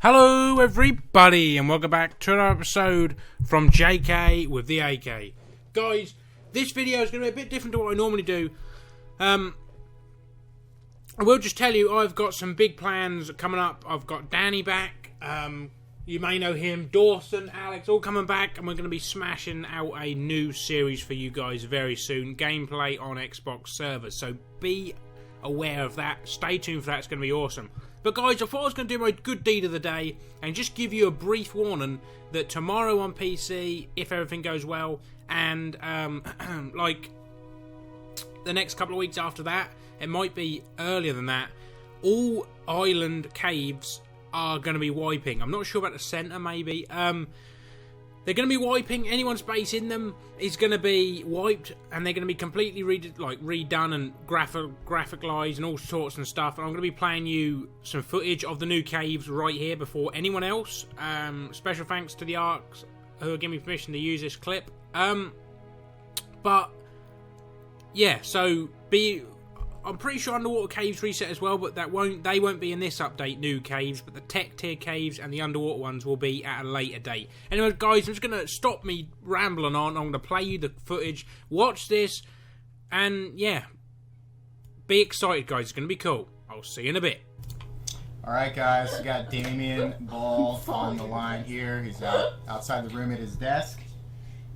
Hello everybody and welcome back to another episode from JK with the AK. Guys, this video is going to be a bit different to what I normally do. I will just tell you I've got some big plans coming up. I've got Danny back, you may know him, Dawson, Alex, all coming back, and we're going to be smashing out a new series for you guys very soon. Gameplay on Xbox servers, so be aware of that. Stay tuned for that, it's going to be awesome. But guys, I thought I was going to do my good deed of the day and just give you a brief warning that tomorrow on PC, if everything goes well, and like the next couple of weeks after that, it might be earlier than that, all island caves are going to be wiping. I'm not sure about the centre, maybe. They're going to be wiping. Anyone's base in them is going to be wiped, and they're going to be completely redone and graphicalized and all sorts and stuff. And I'm going to be playing you some footage of the new caves right here before anyone else. Special thanks to the ARKs who are giving me permission to use this clip. But yeah, so I'm pretty sure underwater caves reset as well, but they won't be in this update, new caves, but the tech tier caves and the underwater ones will be at a later date. Anyway, guys, I'm just going to stop me rambling on. I'm going to play you the footage, watch this, and yeah, be excited, guys. It's going to be cool. I'll see you in a bit. Alright, guys, we got Damien Ball on the line here. He's outside the room at his desk.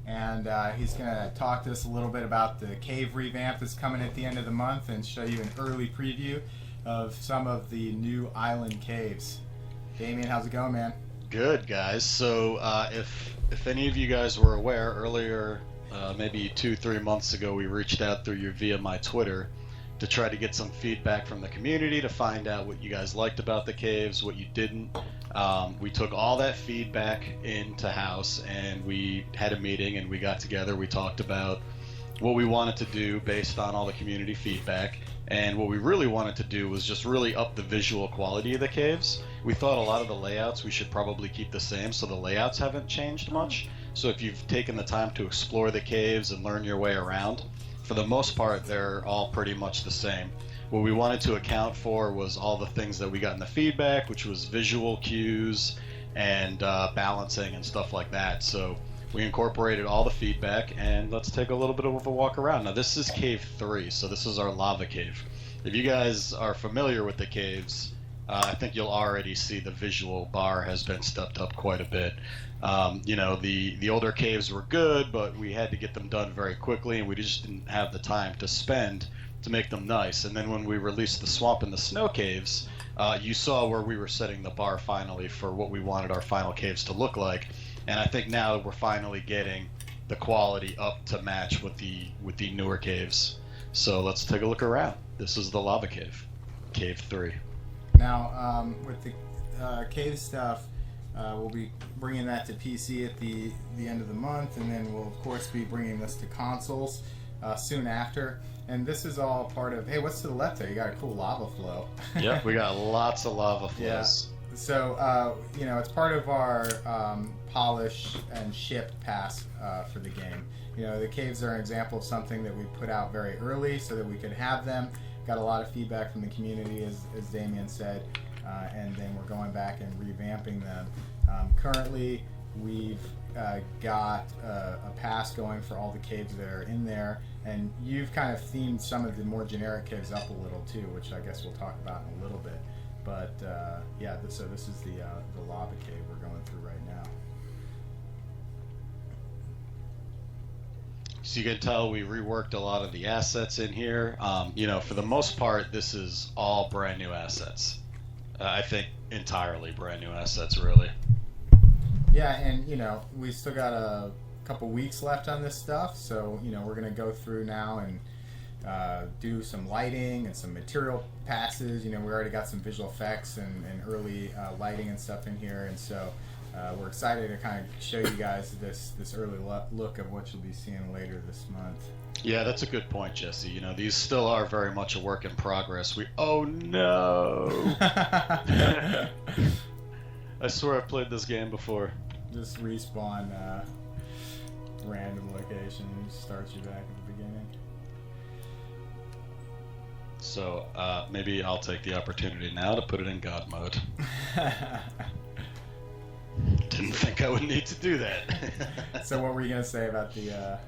And he's going to talk to us a little bit about the cave revamp that's coming at the end of the month and show you an early preview of some of the new island caves. Damien, how's it going, man? Good, guys. So if any of you guys were aware, earlier, maybe 2-3 months ago, we reached out through you via my Twitter to try to get some feedback from the community to find out what you guys liked about the caves, what you didn't. We took all that feedback into house and we had a meeting and we got together. We talked about what we wanted to do based on all the community feedback, and what we really wanted to do was just really up the visual quality of the caves. We thought a lot of the layouts we should probably keep the same, so the layouts haven't changed much. So if you've taken the time to explore the caves and learn your way around, for the most part they're all pretty much the same. What we wanted to account for was all the things that we got in the feedback, which was visual cues and balancing and stuff like that. So we incorporated all the feedback, and let's take a little bit of a walk around. Now this is cave 3, so this is our lava cave. If you guys are familiar with the caves, I think you'll already see the visual bar has been stepped up quite a bit. You know, the older caves were good, but we had to get them done very quickly, and we just didn't have the time to spend to make them nice. And then when we released the swamp and the snow caves, you saw where we were setting the bar finally for what we wanted our final caves to look like. And I think now we're finally getting the quality up to match with the newer caves. So let's take a look around. This is the lava cave, cave 3. Now, with the cave stuff, we'll be bringing that to PC at the end of the month, and then we'll of course be bringing this to consoles soon after. And this is all part of, hey, what's to the left there? You got a cool lava flow. Yep, we got lots of lava flows. Yeah. So, you know, it's part of our polish and ship pass for the game. You know, the caves are an example of something that we put out very early so that we could have them. Got a lot of feedback from the community, as Damien said, and then we're going back and revamping them. Currently, we've got a pass going for all the caves that are in there, and you've kind of themed some of the more generic caves up a little too, which I guess we'll talk about in a little bit. But yeah, so this is the lava cave we're going through right now. So you can tell we reworked a lot of the assets in here. You know, for the most part, this is all brand new assets. I think entirely brand new assets, really. Yeah, and you know, we still got a couple weeks left on this stuff, so you know, we're gonna go through now and do some lighting and some material passes. You know, we already got some visual effects and early lighting and stuff in here, and so we're excited to kind of show you guys this early look of what you'll be seeing later this month. Yeah, that's a good point, Jesse. You know, these still are very much a work in progress. Oh no! I swear I've played this game before. Just respawn random location and starts you back at the beginning. So maybe I'll take the opportunity now to put it in God mode. didn't think I would need to do that. So what were you gonna say about the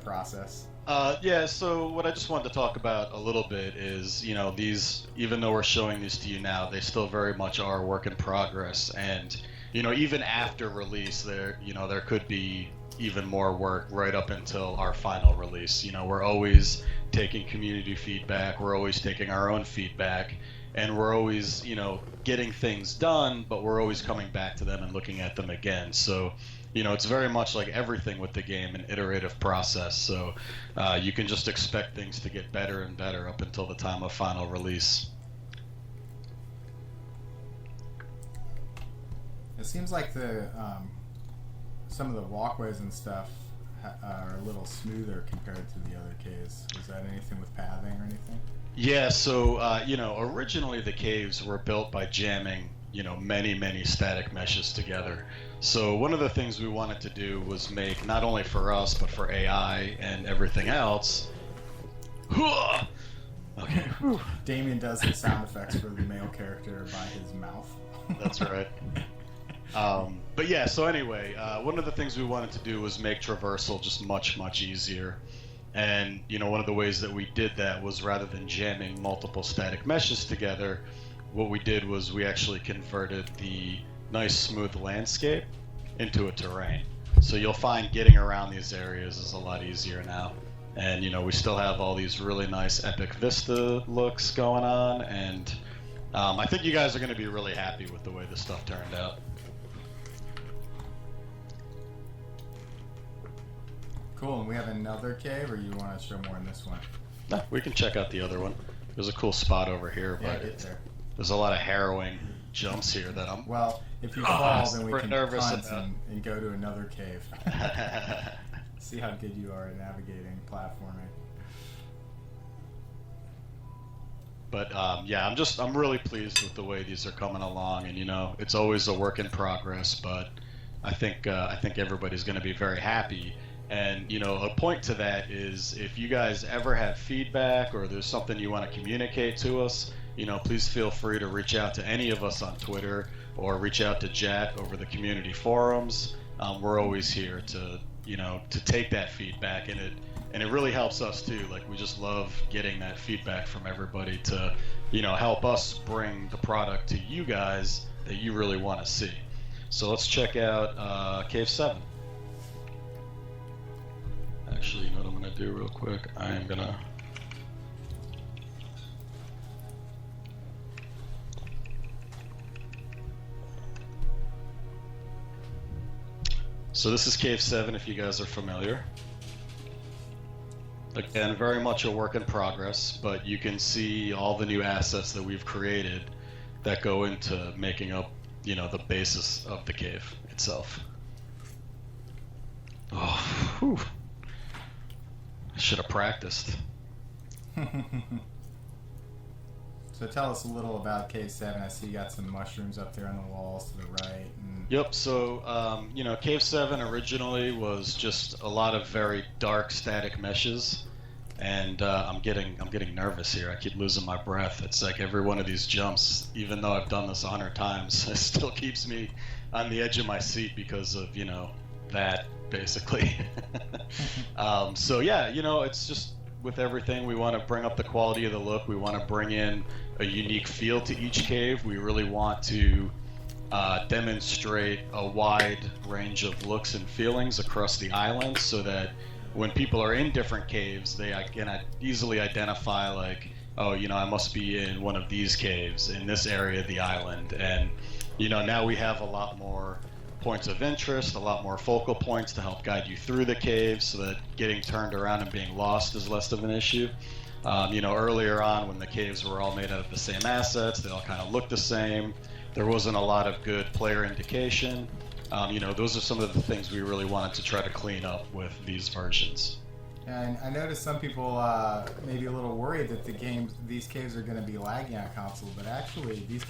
process? Yeah, so what I just wanted to talk about a little bit is, these, even though we're showing these to you now, they still very much are a work in progress. And, even after release, there could be even more work right up until our final release. We're always taking community feedback, we're always taking our own feedback, and we're always, getting things done, but we're always coming back to them and looking at them again. So, it's very much like everything with the game, an iterative process. So you can just expect things to get better and better up until the time of final release. It seems like some of the walkways and stuff are a little smoother compared to the other caves. Is that anything with pathing or anything? Yeah, so originally the caves were built by jamming many static meshes together. So one of the things we wanted to do was make, not only for us but for AI and everything else. Okay. Damien does the sound effects for the male character by his mouth. That's right. But yeah, so anyway, one of the things we wanted to do was make traversal just much easier. And one of the ways that we did that was, rather than jamming multiple static meshes together, what we did was we actually converted the nice smooth landscape into a terrain. So you'll find getting around these areas is a lot easier now. And we still have all these really nice epic vista looks going on, and I think you guys are going to be really happy with the way this stuff turned out. Cool, and we have another cave, or you want to show more in this one? No, we can check out the other one. There's a cool spot over here, Yeah, but get there. there's a lot of harrowing jumps here that I'm... Well, if you fall, then we super can nervous punt about. and go to another cave. See how good you are at navigating, platforming. But yeah, I'm really pleased with the way these are coming along, and it's always a work in progress, but I think everybody's going to be very happy. And a point to that is, if you guys ever have feedback or there's something you want to communicate to us, please feel free to reach out to any of us on Twitter or reach out to Jat over the community forums. We're always here to take that feedback, and it really helps us too. Like, we just love getting that feedback from everybody to help us bring the product to you guys that you really want to see. So let's check out Cave 7. Actually, you know what I'm going to do real quick? I am going to... So this is Cave 7, if you guys are familiar. Again, very much a work in progress, but you can see all the new assets that we've created that go into making up, the basis of the cave itself. Oh, whew. I should have practiced. So tell us a little about Cave 7. I see you got some mushrooms up there on the walls to the right. And... Yep, so, Cave 7 originally was just a lot of very dark static meshes. And I'm getting nervous here. I keep losing my breath. It's like every one of these jumps, even though I've done this 100 times, it still keeps me on the edge of my seat because of, that, basically. So yeah, it's just, with everything, we want to bring up the quality of the look. We want to bring in a unique feel to each cave. We really want to demonstrate a wide range of looks and feelings across the island, so that when people are in different caves, they can easily identify, like, oh, I must be in one of these caves in this area of the island. And now we have a lot more points of interest, a lot more focal points to help guide you through the cave, so that getting turned around and being lost is less of an issue. Earlier on, when the caves were all made out of the same assets, they all kind of looked the same. There wasn't a lot of good player indication. Those are some of the things we really wanted to try to clean up with these versions. And I noticed some people maybe a little worried that these caves are going to be laggy on console, but actually these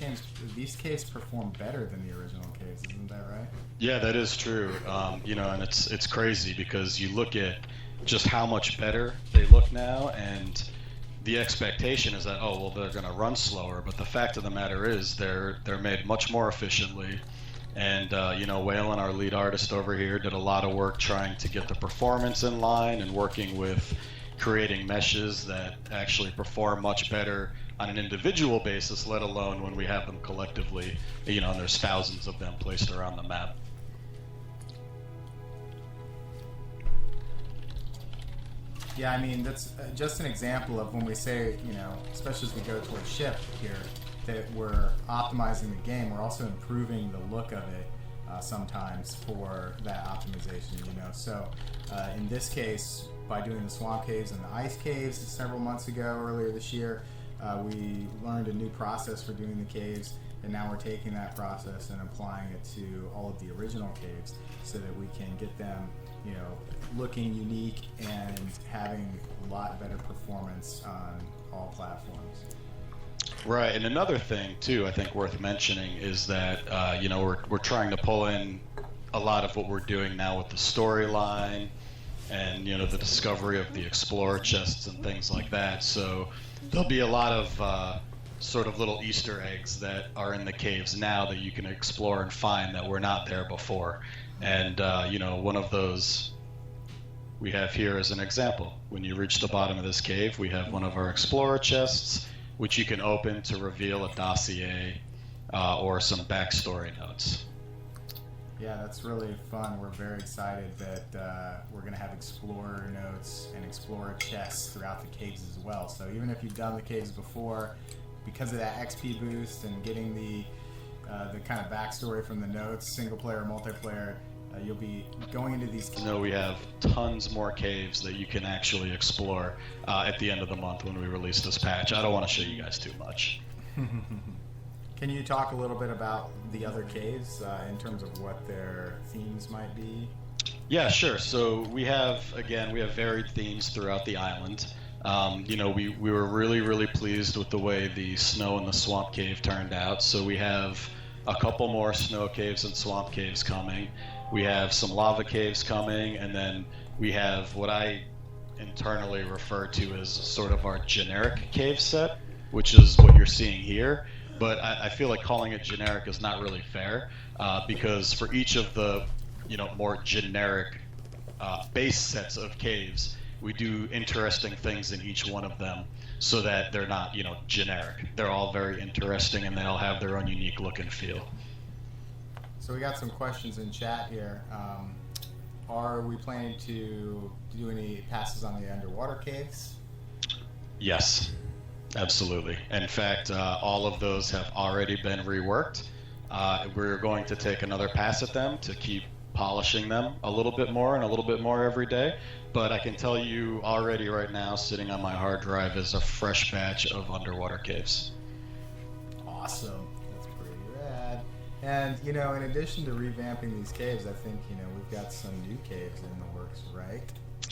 caves perform better than the original caves. Isn't that right? Yeah, that is true. And it's crazy because you look at just how much better they look now, and the expectation is that, oh, well, they're going to run slower, but the fact of the matter is they're made much more efficiently. And Waylon, our lead artist over here, did a lot of work trying to get the performance in line and working with creating meshes that actually perform much better on an individual basis, let alone when we have them collectively, and there's thousands of them placed around the map. Yeah, I mean, that's just an example of when we say, especially as we go towards ship here, that we're optimizing the game, we're also improving the look of it sometimes for that optimization, So in this case, by doing the swamp caves and the ice caves several months ago, earlier this year, we learned a new process for doing the caves, and now we're taking that process and applying it to all of the original caves so that we can get them looking unique and having a lot better performance on all platforms. Right, and another thing too, I think worth mentioning is that we're trying to pull in a lot of what we're doing now with the storyline and the discovery of the explorer chests and things like that. So there'll be a lot of sort of little Easter eggs that are in the caves now that you can explore and find that were not there before. And one of those we have here as an example. When you reach the bottom of this cave, we have one of our explorer chests, which you can open to reveal a dossier or some backstory notes. Yeah, that's really fun. We're very excited that we're going to have explorer notes and explorer chests throughout the caves as well. So even if you've done the caves before, because of that XP boost and getting the kind of backstory from the notes, single player, multiplayer, you'll be going into these caves. We have tons more caves that you can actually explore at the end of the month when we release this patch. I don't want to show you guys too much. Can you talk a little bit about the other caves in terms of what their themes might be? Yeah, sure. So we have varied themes throughout the island. We were really, really pleased with the way the snow and the swamp cave turned out. So we have a couple more snow caves and swamp caves coming. We have some lava caves coming, and then we have what I internally refer to as sort of our generic cave set, which is what you're seeing here. But I feel like calling it generic is not really fair because for each of the more generic base sets of caves, we do interesting things in each one of them so that they're not generic. They're all very interesting and they all have their own unique look and feel. So we got some questions in chat here. Are we planning to do any passes on the underwater caves? Yes, absolutely. In fact, all of those have already been reworked. We're going to take another pass at them to keep polishing them a little bit more and a little bit more every day. But I can tell you already right now, sitting on my hard drive is a fresh batch of underwater caves. Awesome. That's pretty rad. And, in addition to revamping these caves, I think, we've got some new caves in the works, right?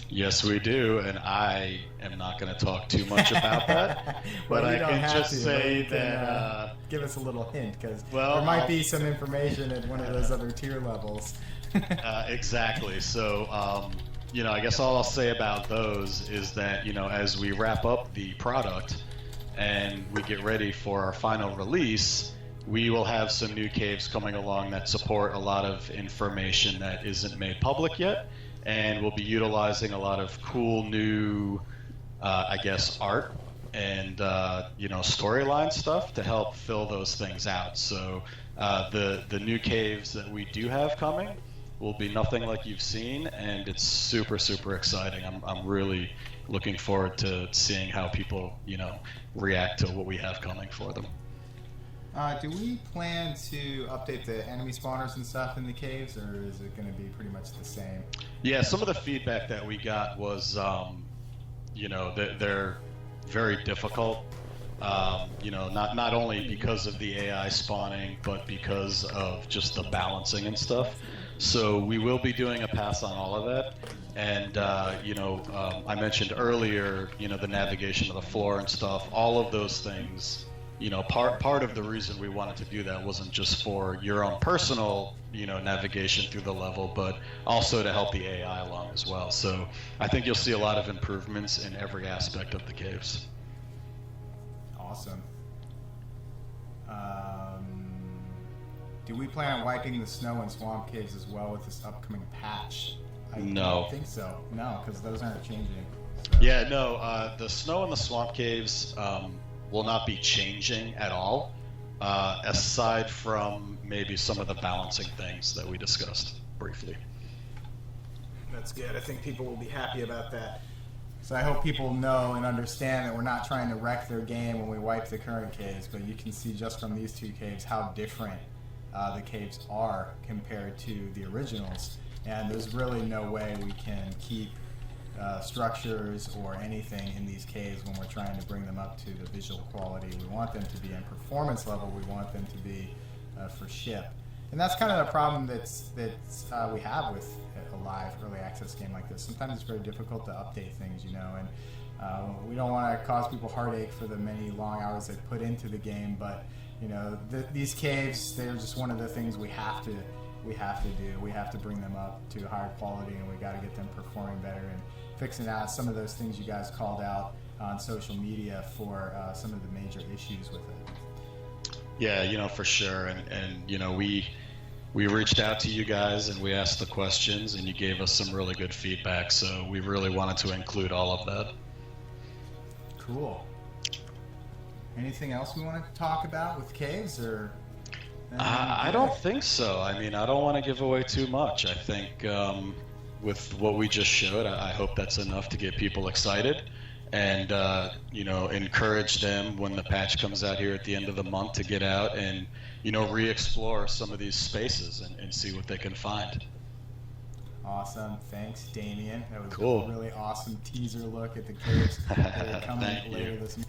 Yes, we do, and I am not going to talk too much about that. But I can just say that... give us a little hint, because there might be some information at one of those other tier levels. Exactly. So, I guess all I'll say about those is that, as we wrap up the product and we get ready for our final release, we will have some new caves coming along that support a lot of information that isn't made public yet. And we'll be utilizing a lot of cool new, art and, storyline stuff to help fill those things out. So the new caves that we do have coming will be nothing like you've seen, and it's super, super exciting. I'm really looking forward to seeing how people, react to what we have coming for them. Do we plan to update the enemy spawners and stuff in the caves, or is it going to be pretty much the same? Yeah, some of the feedback that we got was, they're very difficult. Not only because of the AI spawning, but because of just the balancing and stuff. So we will be doing a pass on all of that. And, I mentioned earlier, the navigation of the floor and stuff, all of those things. Part of the reason we wanted to do that wasn't just for your own personal, navigation through the level, but also to help the AI along as well. So I think you'll see a lot of improvements in every aspect of the caves. Awesome. Do we plan on wiping the snow and swamp caves as well with this upcoming patch? I No. don't think so. No, because those aren't changing. Yeah, no, the snow and the swamp caves will not be changing at all, aside from maybe some of the balancing things that we discussed briefly. That's good. I think people will be happy about that. So I hope people know and understand that we're not trying to wreck their game when we wipe the current caves, but you can see just from these two caves how different the caves are compared to the originals. And there's really no way we can keep structures or anything in these caves when we're trying to bring them up to the visual quality we want them to be, and performance level we want them to be for ship. And that's kind of the problem that's we have with a live early access game like this. Sometimes it's very difficult to update things, you know, and we don't want to cause people heartache for the many long hours they put into the game, but you know, these caves, they're just one of the things we have to do. We have to bring them up to higher quality, and we got to get them performing better and fixing out some of those things you guys called out on social media for some of the major issues with it. Yeah, you know, for sure. And you know, we reached out to you guys and we asked the questions and you gave us some really good feedback, so we really wanted to include all of that. Cool. Anything else we want to talk about with caves, or? I don't think so. I mean, I don't want to give away too much. I think with what we just showed, I hope that's enough to get people excited and, you know, encourage them when the patch comes out here at the end of the month to get out and, you know, re-explore some of these spaces and see what they can find. Awesome. Thanks, Damien. That was cool. A really awesome teaser look at the caves that are coming later this month.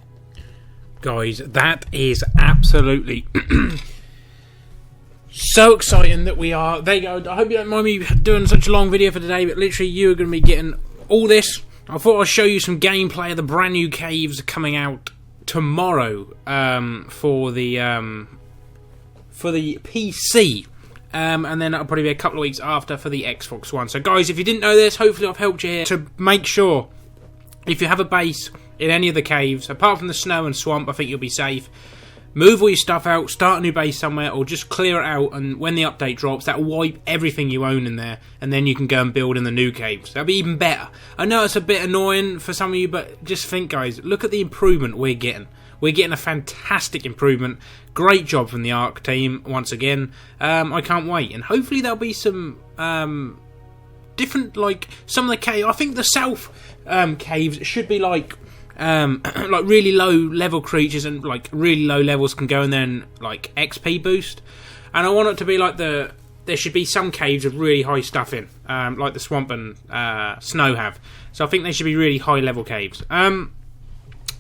Guys, that is absolutely so exciting that we are. There you go. I hope you don't mind me doing such a long video for today, but literally you are going to be getting all this. I thought I'd show you some gameplay of the brand new caves coming out tomorrow for the PC. And then that'll probably be a couple of weeks after for the Xbox One. So guys, if you didn't know this, hopefully I've helped you here to make sure if you have a base in any of the caves, apart from the snow and swamp, I think you'll be safe. Move all your stuff out, start a new base somewhere, or just clear it out, and when the update drops, that'll wipe everything you own in there, and then you can go and build in the new caves. That'll be even better. I know it's a bit annoying for some of you, but just think, guys, look at the improvement we're getting. We're getting a fantastic improvement. Great job from the ARK team, once again. I can't wait, and hopefully there'll be some different, like, some of the caves. I think the south caves should be like really low level creatures, and like really low levels can go in there and like XP boost. And I want it to be like there should be some caves with really high stuff in, like the swamp and snow have. So I think they should be really high level caves.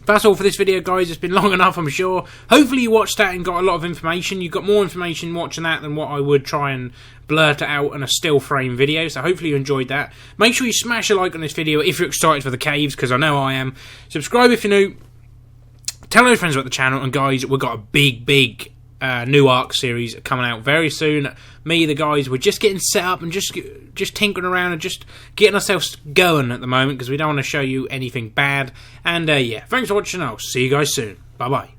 That's all for this video, guys. It's been long enough, I'm sure. Hopefully you watched that and got a lot of information. You got more information watching that than what I would try and blurt it out in a still frame video. So hopefully you enjoyed that. Make sure you smash a like on this video if you're excited for the caves, because I know I am. Subscribe if you're new. Tell your friends about the channel. And guys, we've got a big new ARK series coming out very soon. Me, the guys, we're just getting set up and just tinkering around and just getting ourselves going at the moment, because we don't want to show you anything bad. And yeah, thanks for watching. I'll see you guys soon. Bye bye.